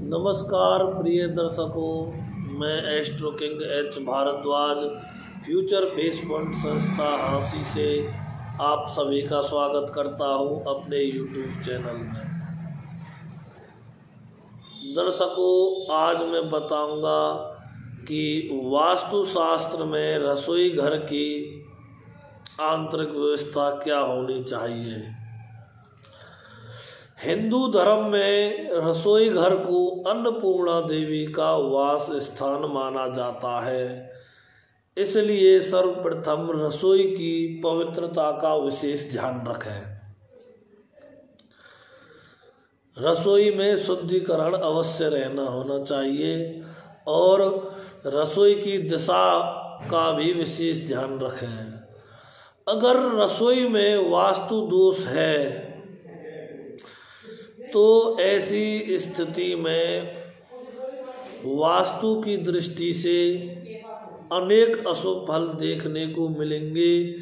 नमस्कार प्रिय दर्शकों, मैं astro king H Bhardwaj future base fund संस्था हांसी से आप सभी का स्वागत करता हूं अपने यूट्यूब चैनल में। दर्शकों, आज मैं बताऊंगा कि वास्तुशास्त्र में रसोई घर की आंतरिक व्यवस्था क्या होनी चाहिए। हिंदू धर्म में रसोई घर को अन्नपूर्णा देवी का वास स्थान माना जाता है, इसलिए सर्वप्रथम रसोई की पवित्रता का विशेष ध्यान रखें। रसोई में शुद्धिकरण अवश्य रहना होना चाहिए और रसोई की दिशा का भी विशेष ध्यान रखें। अगर रसोई में वास्तु दोष है तो ऐसी स्थिति में वास्तु की दृष्टि से अनेक अशुभ फल देखने को मिलेंगे,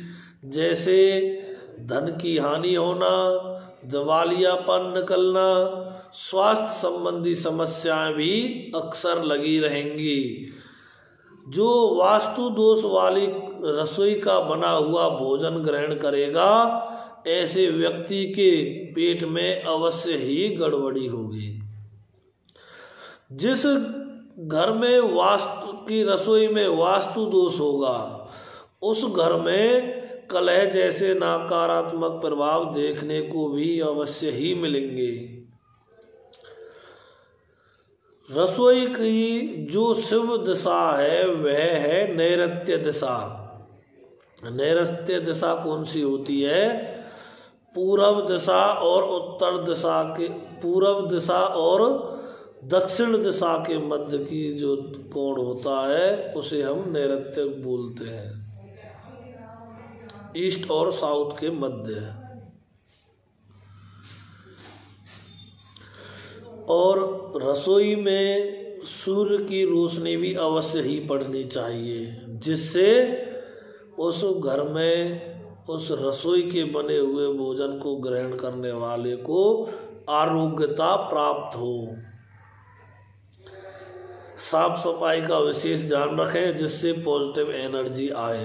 जैसे धन की हानि होना, दिवालियापन निकलना, स्वास्थ्य संबंधी समस्याएं भी अक्सर लगी रहेंगी। जो वास्तु दोष वाली रसोई का बना हुआ भोजन ग्रहण करेगा, ऐसे व्यक्ति के पेट में अवश्य ही गड़बड़ी होगी। जिस घर में वास्तु की रसोई में वास्तु दोष होगा, उस घर में कलह जैसे नकारात्मक प्रभाव देखने को भी अवश्य ही मिलेंगे। रसोई की जो शुभ दिशा है वह है नैऋत्य दिशा। नैऋत्य दिशा कौन सी होती है? पूर्व दिशा और उत्तर दिशा के पूर्व दिशा और दक्षिण दिशा के मध्य की जो कोण होता है उसे हम नैऋत्य बोलते हैं। ईस्ट और साउथ के मध्य। और रसोई में सूर्य की रोशनी भी अवश्य ही पड़नी चाहिए, जिससे उस घर में उस रसोई के बने हुए भोजन को ग्रहण करने वाले को आरोग्यता प्राप्त हो। साफ सफाई का विशेष ध्यान रखें, जिससे पॉजिटिव एनर्जी आए।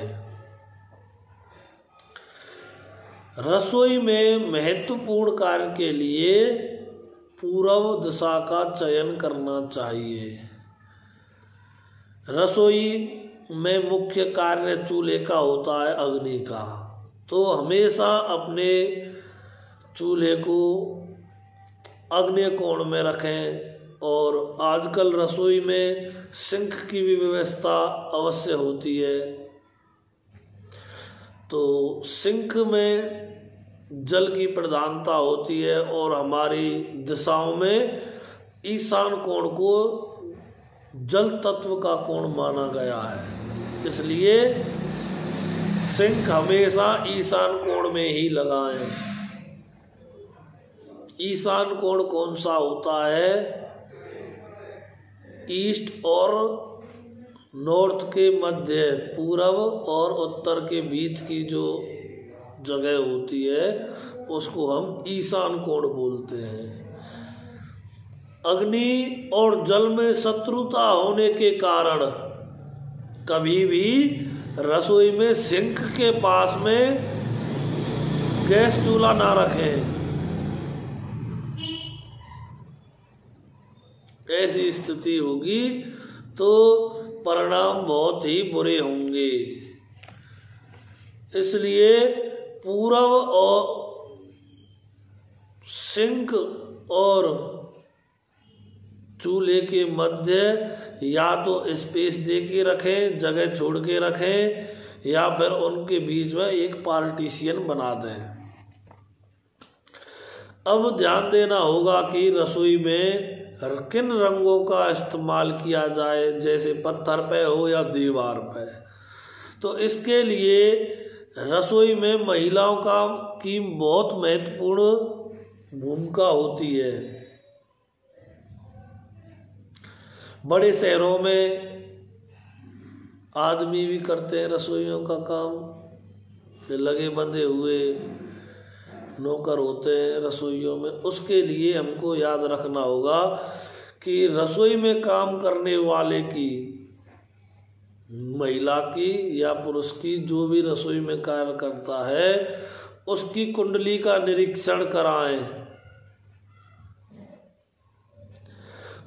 रसोई में महत्वपूर्ण कार्य के लिए पूर्व दिशा का चयन करना चाहिए। रसोई में मुख्य कार्य चूल्हे का होता है अग्नि का, तो हमेशा अपने चूल्हे को अग्नि कोण में रखें। और आजकल रसोई में सिंक की भी व्यवस्था अवश्य होती है, तो सिंक में जल की प्रधानता होती है और हमारी दिशाओं में ईशान कोण को जल तत्व का कोण माना गया है, इसलिए सिंक हमेशा ईशान कोण में ही लगाएं। ईशान कोण कौन सा होता है? ईस्ट और नॉर्थ के मध्य, पूरब और उत्तर के बीच की जो जगह होती है उसको हम ईशान कोण बोलते हैं। अग्नि और जल में शत्रुता होने के कारण कभी भी रसोई में सिंक के पास में गैस चूल्हा ना रखें। ऐसी स्थिति होगी तो परिणाम बहुत ही बुरे होंगे। इसलिए पूरब और सिंक और चूल्हे के मध्य या तो स्पेस दे के रखें, जगह छोड़ के रखें, या फिर उनके बीच में एक पार्टीशियन बना दें। अब ध्यान देना होगा कि रसोई में किन रंगों का इस्तेमाल किया जाए, जैसे पत्थर पे हो या दीवार पे। तो इसके लिए रसोई में महिलाओं की बहुत महत्वपूर्ण भूमिका होती है। बड़े शहरों में आदमी भी करते हैं रसोइयों का काम, फिर लगे बंधे हुए नौकर होते हैं रसोइयों में। उसके लिए हमको याद रखना होगा कि रसोई में काम करने वाले की, महिला की या पुरुष की, जो भी रसोई में कार्य करता है उसकी कुंडली का निरीक्षण कराएं।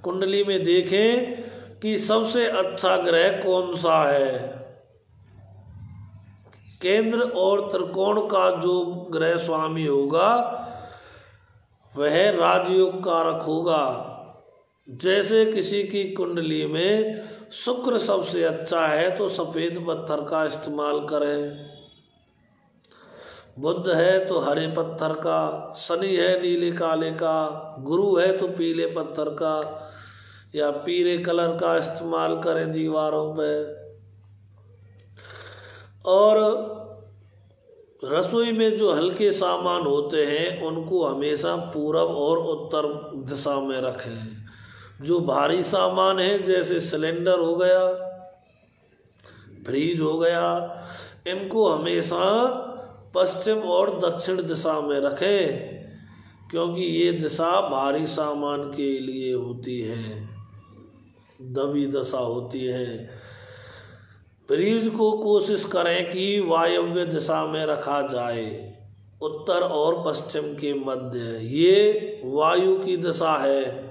कुंडली में देखें कि सबसे अच्छा ग्रह कौन सा है। केंद्र और त्रिकोण का जो ग्रह स्वामी होगा वह राजयोग कारक होगा। जैसे किसी की कुंडली में शुक्र सबसे अच्छा है तो सफेद पत्थर का इस्तेमाल करें, बुध है तो हरे पत्थर का, शनि है नीले काले का, गुरु है तो पीले पत्थर का या पीले कलर का इस्तेमाल करें दीवारों पे। और रसोई में जो हल्के सामान होते हैं उनको हमेशा पूरब और उत्तर दिशा में रखें। जो भारी सामान है जैसे सिलेंडर हो गया, फ्रिज हो गया, इनको हमेशा पश्चिम और दक्षिण दिशा में रखें, क्योंकि ये दिशा भारी सामान के लिए होती है, दबी दशा होती है। फ्रिज को कोशिश करें कि वायव्य दिशा में रखा जाए, उत्तर और पश्चिम के मध्य। ये वायु की दिशा है।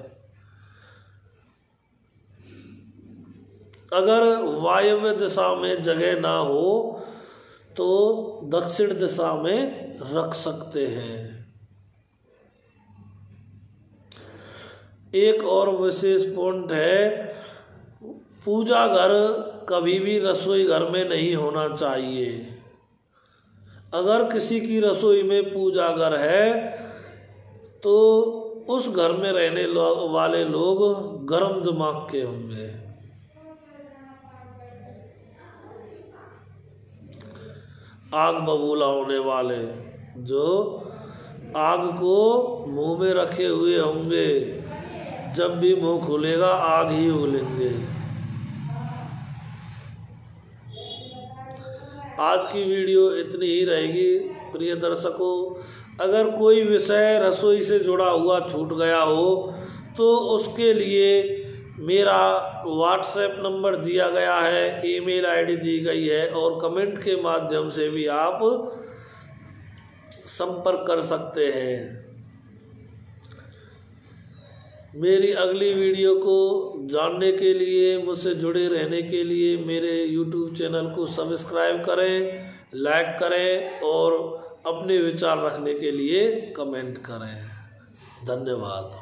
अगर वायव्य दिशा में जगह ना हो तो दक्षिण दिशा में रख सकते हैं। एक और विशेष पॉइंट है, पूजा घर कभी भी रसोई घर में नहीं होना चाहिए। अगर किसी की रसोई में पूजा घर है तो उस घर में रहने वाले लोग गर्म दिमाग के होंगे। आग बबूला होने वाले, जो आग को मुंह में रखे हुए होंगे, जब भी मुंह खुलेगा आग ही उगलेंगे। आज की वीडियो इतनी ही रहेगी प्रिय दर्शकों। अगर कोई विषय रसोई से जुड़ा हुआ छूट गया हो तो उसके लिए मेरा व्हाट्सएप नंबर दिया गया है, ईमेल आईडी दी गई है और कमेंट के माध्यम से भी आप संपर्क कर सकते हैं। मेरी अगली वीडियो को जानने के लिए, मुझसे जुड़े रहने के लिए मेरे YouTube चैनल को सब्सक्राइब करें, लाइक करें और अपने विचार रखने के लिए कमेंट करें। धन्यवाद।